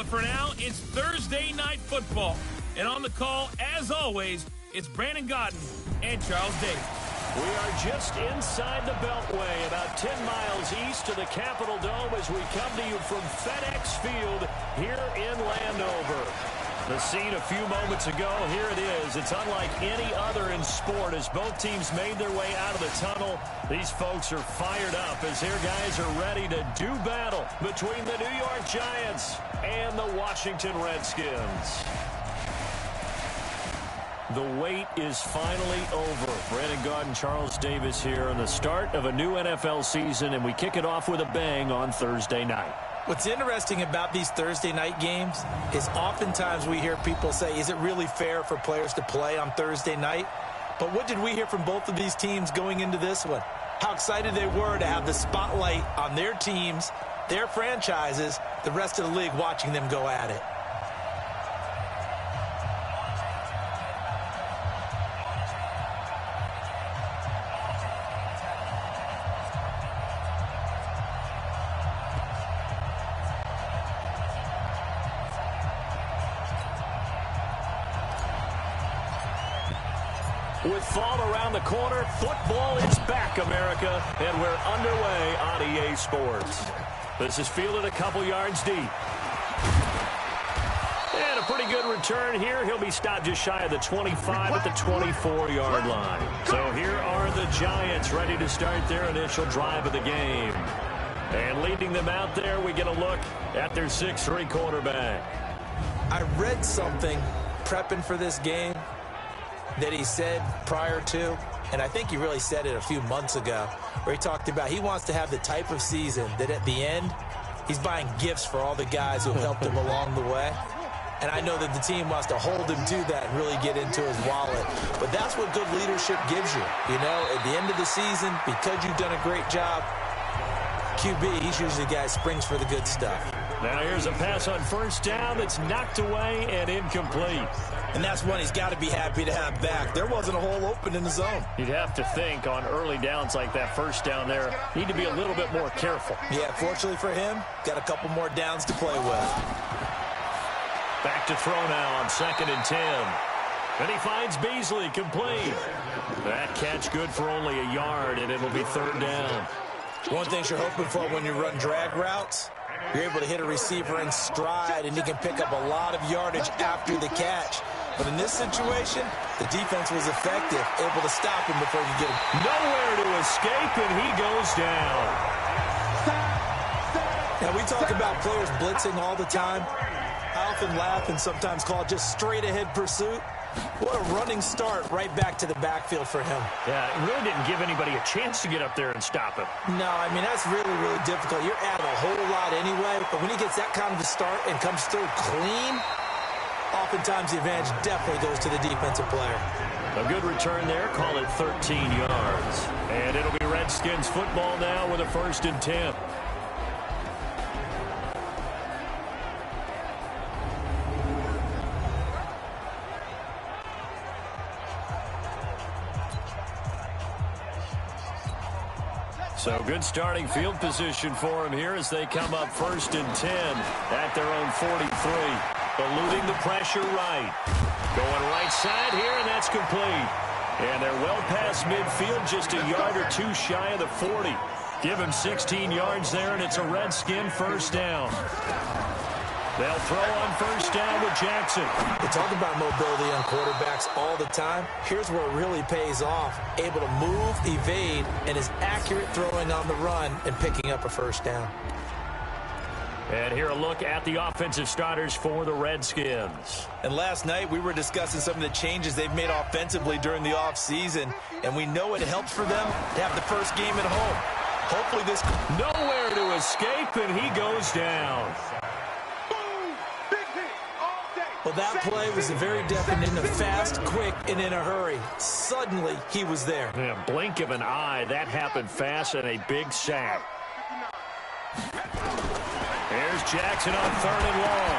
But for now, it's Thursday Night Football. And on the call, as always, it's Brandon Gaudin and Charles Davis. We are just inside the Beltway, about 10 miles east of the Capitol Dome as we come to you from FedEx Field here in Landover. The scene a few moments ago, here it is. It's unlike any other in sport as both teams made their way out of the tunnel. These folks are fired up as their guys are ready to do battle between the New York Giants and the Washington Redskins. The wait is finally over. Brandon Gaudin, Charles Davis here on the start of a new NFL season, and we kick it off with a bang on Thursday night. What's interesting about these Thursday night games is oftentimes we hear people say, is it really fair for players to play on Thursday night? But what did we hear from both of these teams going into this one? How excited they were to have the spotlight on their teams, their franchises, the rest of the league watching them go at it. With fall around the corner, football is back, America, and we're underway on EA Sports. This is fielded a couple yards deep. And a pretty good return here. He'll be stopped just shy of the 25 at the 24-yard line. So here are the Giants ready to start their initial drive of the game. And leading them out there, we get a look at their 6'3" quarterback. I read something prepping for this game that he said prior to, and I think he really said it a few months ago, where he talked about he wants to have the type of season that at the end, he's buying gifts for all the guys who helped him along the way. And I know that the team wants to hold him to that and really get into his wallet. But that's what good leadership gives you. You know, at the end of the season, because you've done a great job, QB, he's usually the guy who springs for the good stuff. Now here's a pass on first down that's knocked away and incomplete. And that's one he's got to be happy to have back. There wasn't a hole open in the zone. You'd have to think on early downs like that first down there, need to be a little bit more careful. Yeah, fortunately for him, got a couple more downs to play with. Back to throw now on 2nd and 10. And he finds Beasley complete. That catch good for only a yard, and it'll be 3rd down. One thing you're hoping for when you run drag routes, you're able to hit a receiver in stride, and he can pick up a lot of yardage after the catch. But in this situation, the defense was effective, able to stop him before you get him. Nowhere to escape, and he goes down. Now, we talk about players blitzing all the time. I often laugh and sometimes call it just straight-ahead pursuit. What a running start right back to the backfield for him. Yeah, it really didn't give anybody a chance to get up there and stop him. No, I mean, that's really, really difficult. You're adding a whole lot anyway, but when he gets that kind of a start and comes through clean, oftentimes the advantage definitely goes to the defensive player. A good return there, call it 13 yards. And it'll be Redskins football now with a 1st and 10. So good starting field position for him here as they come up 1st and 10 at their own 43. Eluding the pressure right. Going right side here, and that's complete. And they're well past midfield, just a yard or two shy of the 40. Give him 16 yards there, and it's a Redskin 1st down. They'll throw on 1st down with Jackson. We talk about mobility on quarterbacks all the time. Here's where it really pays off. Able to move, evade, and is accurate throwing on the run and picking up a 1st down. And here a look at the offensive starters for the Redskins. And last night we were discussing some of the changes they've made offensively during the offseason, and we know it helps for them to have the first game at home. Hopefully this... Nowhere to escape, and he goes down. Well, that play was a very definite of fast, quick, and in a hurry. Suddenly, he was there. Yeah, blink of an eye. That happened fast and a big sack. Here's Jackson on 3rd and long.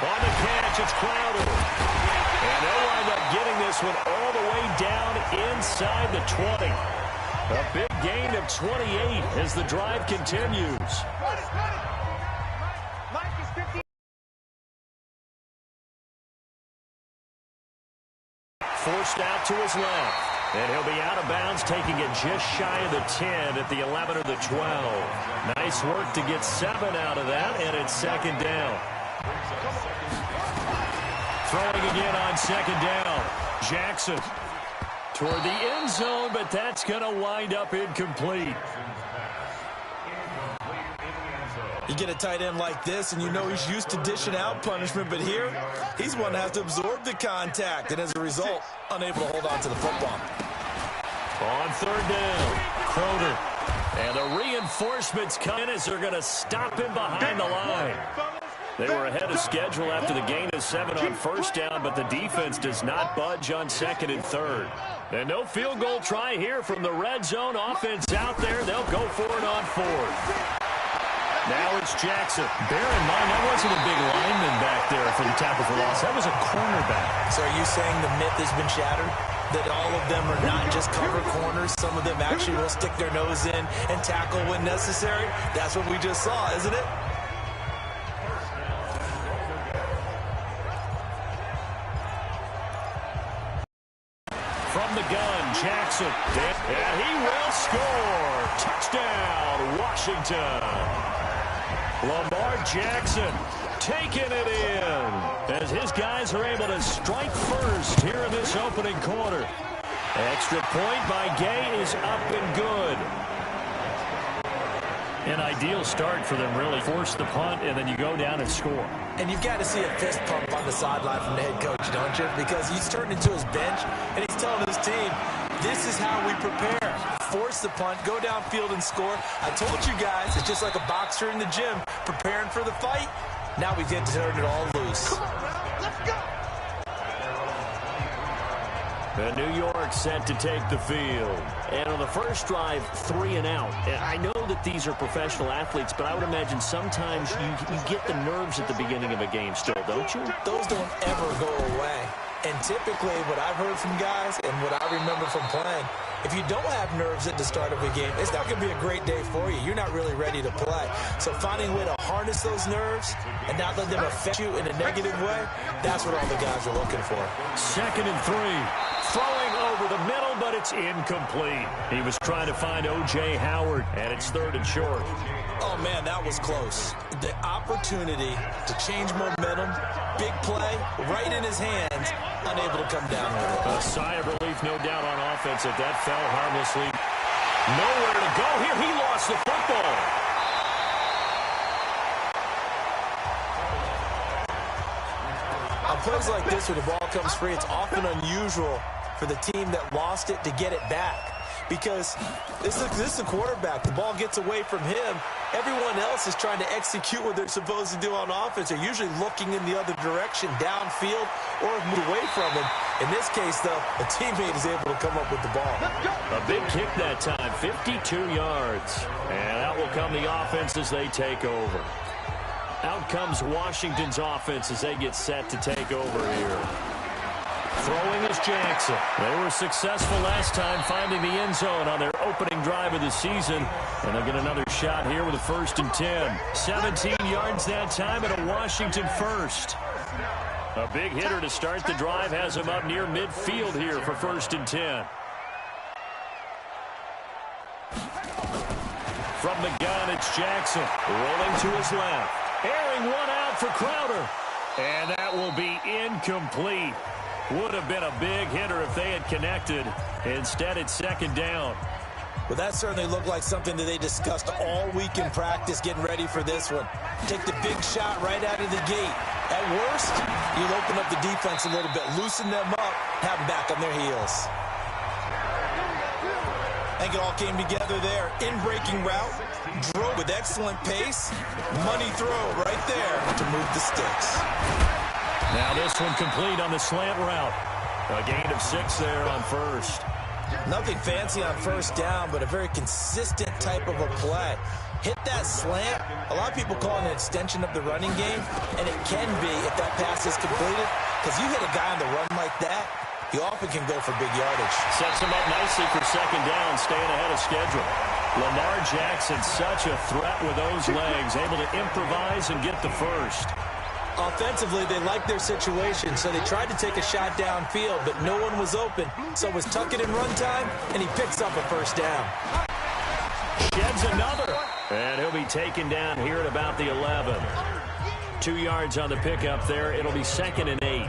On the catch, it's Crowder. And they'll wind up getting this one all the way down inside the 20. A big gain of 28 as the drive continues. forced out to his left. And he'll be out of bounds, taking it just shy of the 10 at the 11 or the 12. Nice work to get 7 out of that, and it's second down. Throwing again on second down. Jackson toward the end zone, but that's going to wind up incomplete. You get a tight end like this, and you know he's used to dishing out punishment, but here, he's one that has to absorb the contact, and as a result, unable to hold on to the football. On third down, Crowder. And the reinforcements come in as they're going to stop him behind the line. They were ahead of schedule after the gain of 7 on first down, but the defense does not budge on second and third. And no field goal try here from the red zone. Offense out there. They'll go for it on fourth. Now it's Jackson. Bear in mind, that wasn't a big lineman back there for the tackle for loss. That was a cornerback. So are you saying the myth has been shattered? That all of them are not just cover corners? Some of them actually will stick their nose in and tackle when necessary? That's what we just saw, isn't it? From the gun, Jackson. And he will score. Touchdown, Washington. Lamar Jackson taking it in as his guys are able to strike first here in this opening quarter. Extra point by Gay is up and good. An ideal start for them, really. Force the punt, and then you go down and score. And you've got to see a fist pump on the sideline from the head coach, don't you? Because he's turned into his bench, and he's telling his team, this is how we prepare. Force the punt, go downfield and score. I told you guys, it's just like a boxer in the gym preparing for the fight. Now we get to turn it all loose. Let's go. And New York set to take the field. And on the first drive, 3 and out. And I know that these are professional athletes, but I would imagine sometimes you get the nerves at the beginning of a game still, don't you? Those don't ever go away. And typically what I've heard from guys and what I remember from playing, if you don't have nerves at the start of a game, it's not going to be a great day for you. You're not really ready to play. So finding a way to harness those nerves and not let them affect you in a negative way, that's what all the guys are looking for. Second and 3. Throwing over the middle, but it's incomplete. He was trying to find O.J. Howard, and it's third and short. Oh, man, that was close. The opportunity to change momentum, big play, right in his hands, unable to come down with it. A sigh of relief, no doubt, on offense if that fell harmlessly. Nowhere to go here. He lost the football. On plays like this, when the ball comes free, it's often unusual for the team that lost it to get it back. Because this is a quarterback. The ball gets away from him. Everyone else is trying to execute what they're supposed to do on offense. They're usually looking in the other direction, downfield, or move away from him. In this case, though, a teammate is able to come up with the ball. A big kick that time, 52 yards. And out will come the offense as they take over. Out comes Washington's offense as they get set to take over here. Throwing is Jackson. They were successful last time finding the end zone on their opening drive of the season. And they'll get another shot here with a 1st and 10. 17 yards that time and a Washington first. A big hitter to start the drive has him up near midfield here for 1st and 10. From the gun, it's Jackson. Rolling to his left. Airing one out for Crowder. And that will be incomplete. Would have been a big hitter if they had connected. Instead, it's second down. Well, that certainly looked like something that they discussed all week in practice, getting ready for this one. Take the big shot right out of the gate. At worst, you'll open up the defense a little bit, loosen them up, have them back on their heels. I think it all came together there. In-breaking route, drove with excellent pace, money throw right there to move the sticks. Now this one complete on the slant route. A gain of 6 there on first. Nothing fancy on first down, but a very consistent type of a play. Hit that slant. A lot of people call it an extension of the running game, and it can be if that pass is completed, because you hit a guy on the run like that, he often can go for big yardage. Sets him up nicely for second down, staying ahead of schedule. Lamar Jackson, such a threat with those legs, able to improvise and get the first. Offensively, they liked their situation, so they tried to take a shot downfield, but no one was open. So it was tuck it in run time, and he picks up a first down. Sheds another. And he'll be taken down here at about the 11. 2 yards on the pickup there. It'll be 2nd and 8.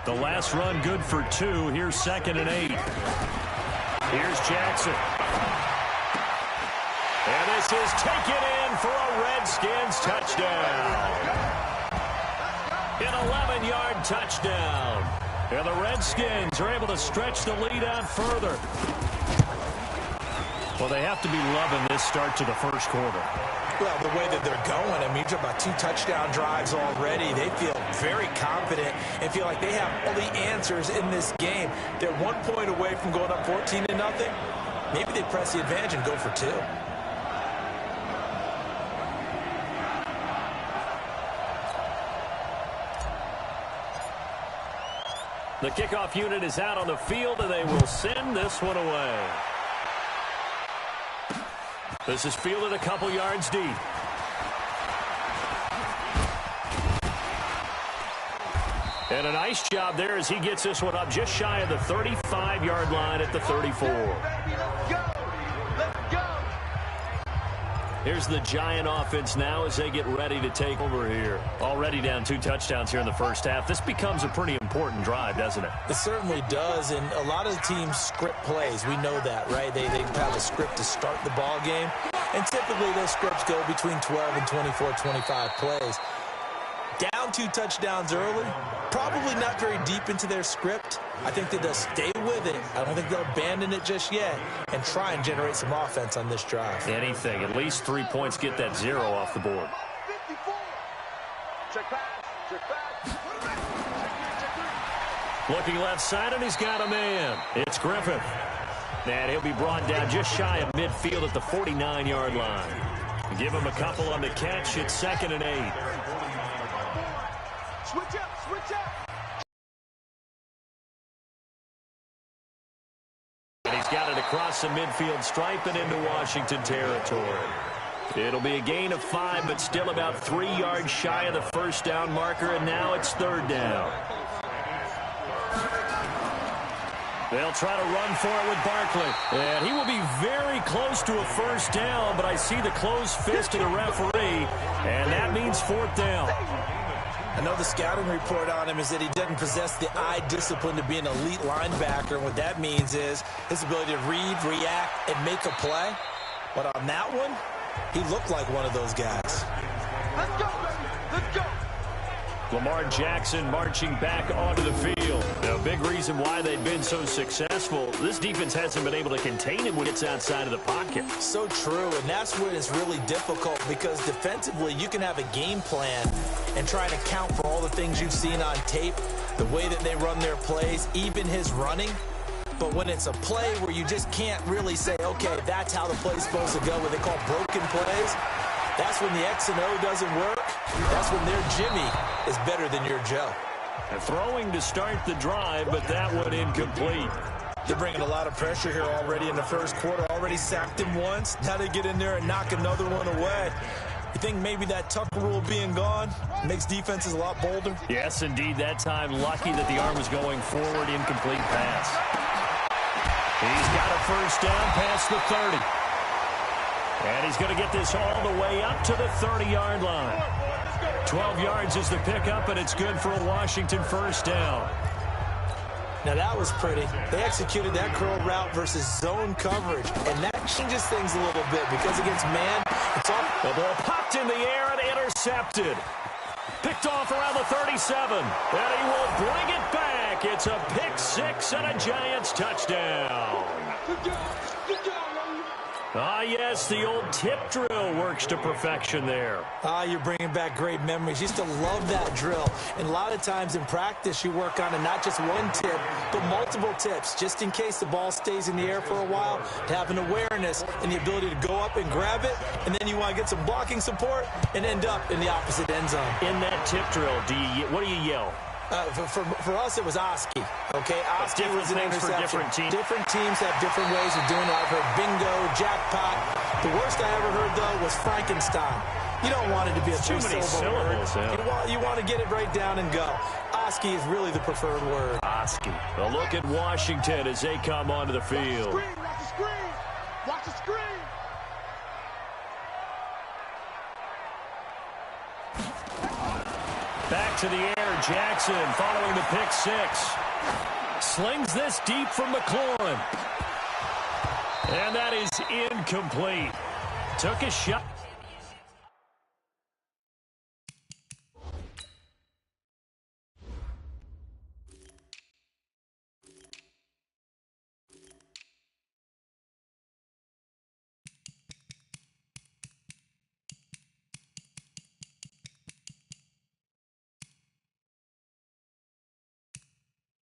The last run good for 2. Here's 2nd and 8. Here's Jackson. And this is taken in for a Redskins touchdown. An 11-yard touchdown. And the Redskins are able to stretch the lead out further. Well, they have to be loving this start to the first quarter. Well, the way that they're going, I mean, you're talking about 2 touchdown drives already. They feel very confident and feel like they have all the answers in this game. They're 1 point away from going up 14-0. Maybe they press the advantage and go for 2. The kickoff unit is out on the field, and they will send this one away. This is fielded a couple yards deep. And a nice job there as he gets this one up just shy of the 35-yard line at the 34. Here's the Giant offense now as they get ready to take over here. Already down 2 touchdowns here in the first half. This becomes a pretty important drive, doesn't it? It certainly does, and a lot of the teams script plays. We know that, right? They have a script to start the ball game, and typically those scripts go between 12 and 24, 25 plays. Down 2 touchdowns early, probably not very deep into their script. I think that they'll stay with it. I don't think they'll abandon it just yet and try and generate some offense on this drive. Anything. At least 3 points, get that 0 off the board. Looking left side, and he's got a man. It's Griffith. And he'll be brought down just shy of midfield at the 49-yard line. Give him a couple on the catch. It's 2nd and 8. Switch up. And he's got it across the midfield stripe and into Washington territory. It'll be a gain of 5, but still about 3 yards shy of the first down marker, and now it's 3rd down. They'll try to run for it with Barkley. And he will be very close to a first down, but I see the closed fist of the referee, and that means 4th down. I know the scouting report on him is that he doesn't possess the eye discipline to be an elite linebacker. And what that means is his ability to read, react, and make a play. But on that one, he looked like one of those guys. Let's go, baby. Let's go. Lamar Jackson marching back onto the field. Now, a big reason why they've been so successful, this defense hasn't been able to contain him when it's outside of the pocket. So true, and that's when it's really difficult because defensively you can have a game plan and try to account for all the things you've seen on tape, the way that they run their plays, even his running. But when it's a play where you just can't really say, okay, that's how the play's supposed to go, what they call broken plays, that's when the X and O doesn't work. That's when their Jimmy is better than your Joe. And throwing to start the drive, but that one incomplete. They're bringing a lot of pressure here already in the first quarter. Already sacked him once. Now they get in there and knock another one away. You think maybe that Tucker rule being gone makes defenses a lot bolder? Yes, indeed. That time, lucky that the arm was going forward. Incomplete pass. He's got a first down past the 30. And he's going to get this all the way up to the 30-yard line. 12 yards is the pickup, and it's good for a Washington first down. Now, that was pretty. They executed that curl route versus zone coverage, and that changes things a little bit because against man, it's all... The ball popped in the air and intercepted. Picked off around the 37, and he will bring it back. It's a pick six and a Giants touchdown. Ah, yes, the old tip drill works to perfection there. Ah, you're bringing back great memories. Used to love that drill. And a lot of times in practice, you work on it, not just one tip, but multiple tips, just in case the ball stays in the air for a while, to have an awareness and the ability to go up and grab it, and then you want to get some blocking support and end up in the opposite end zone. In that tip drill, what do you yell? For us, it was Oski. Okay, Oski was an interception. Different teams. Different teams have different ways of doing it. I've heard bingo, jackpot. The worst I ever heard, though, was Frankenstein. You don't want it to be a too many syllables. Yeah. You want to get it right down and go. Oski is really the preferred word. Oski. A look at Washington as they come onto the field. Watch the screen. Watch the screen. Back to the air, Jackson following the pick six. Slings this deep from McLaurin. And that is incomplete. Took a shot.